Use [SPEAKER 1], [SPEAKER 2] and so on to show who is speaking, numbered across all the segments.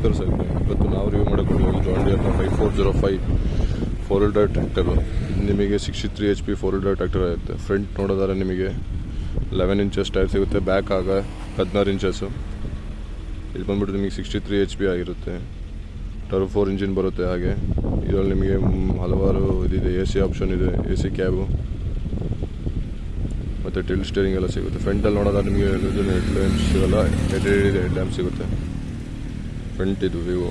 [SPEAKER 1] Speakers ಐತೆ. ಇವತ್ತು ನಾವು ರಿವ್ಯೂ ಮಾಡಿಕೊಂಡು ಜಾನ್ ಡಿಯರ್ನ 5405 4-wheeler ಟ್ರ್ಯಾಕ್ಟರು ನಿಮಗೆ 63 HP 4-wheeler ಟ್ರ್ಯಾಕ್ಟರ್ ಆಗುತ್ತೆ. ಫ್ರಂಟ್ ನೋಡೋದಾದ್ರೆ ನಿಮಗೆ 11 ಇಂಚಸ್ ಟೈರ್ ಸಿಗುತ್ತೆ, ಬ್ಯಾಕ್ ಆಗ 16 ಇಂಚಸ್ಸು. ಇದು ಬಂದ್ಬಿಟ್ಟು ನಿಮಗೆ 63 HP ಆಗಿರುತ್ತೆ. ಟರ್ಬೋ 4 ಇಂಜಿನ್ ಬರುತ್ತೆ. ಹಾಗೆ ಇದರಲ್ಲಿ ನಿಮಗೆ ಹಲವಾರು ಇದಿದೆ, AC ಆಪ್ಷನ್ ಇದೆ, AC ಕ್ಯಾಬು ಮತ್ತು ಟಿಲ್ಟ್ ಸ್ಟೇರಿಂಗ್ ಎಲ್ಲ ಸಿಗುತ್ತೆ. ಫ್ರಂಟಲ್ಲಿ ನೋಡೋದಾದ್ರೆ ನಿಮಗೆ ಹೆಡ್ ಲ್ಯಾಂಪ್ಸ್ ಸಿಗೋಲ್ಲ, ಹೆಡ್ ಲ್ಯಾಂಪ್ ಸಿಗುತ್ತೆ. ಫ್ರಂಟ್ ಇದು ವ್ಯೂ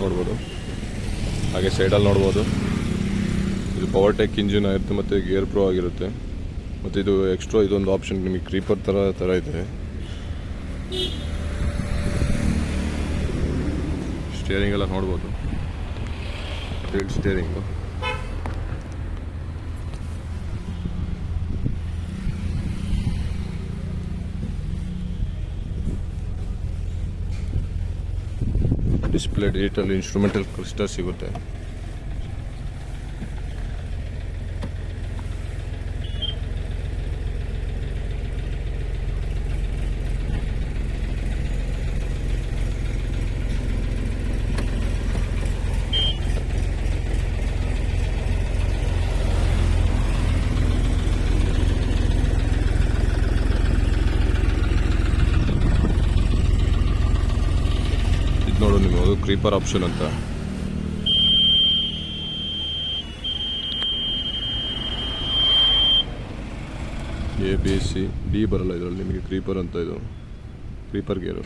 [SPEAKER 1] ನೋಡ್ಬೋದು. ಹಾಗೆ ಸೈಡಲ್ಲಿ ನೋಡ್ಬೋದು, ಇದು ಪವರ್ ಟೆಕ್ ಇಂಜಿನ್ ಆಗಿರುತ್ತೆ ಮತ್ತು ಗೇರ್ ಪ್ರೋ ಆಗಿರುತ್ತೆ. ಮತ್ತು ಇದು ಎಕ್ಸ್ಟ್ರಾ ಇದೊಂದು ಆಪ್ಷನ್ ನಿಮಗೆ ಕ್ರೀಪರ್ ಥರ ಇದೆ. ಸ್ಟೇರಿಂಗ್ ಎಲ್ಲ ನೋಡ್ಬೋದು, tilt steering. Display digital instrumental crystal ಸಿಗುತ್ತೆ. ನೋಡು ನೀವು, ಅದು ಕ್ರೀಪರ್ ಆಪ್ಷನ್ ಅಂತ. A B C D ಬರಲ್ಲ ಇದರಲ್ಲಿ, ನಿಮಗೆ ಕ್ರೀಪರ್ ಅಂತ. ಇದು ಕ್ರೀಪರ್ ಗೇರು.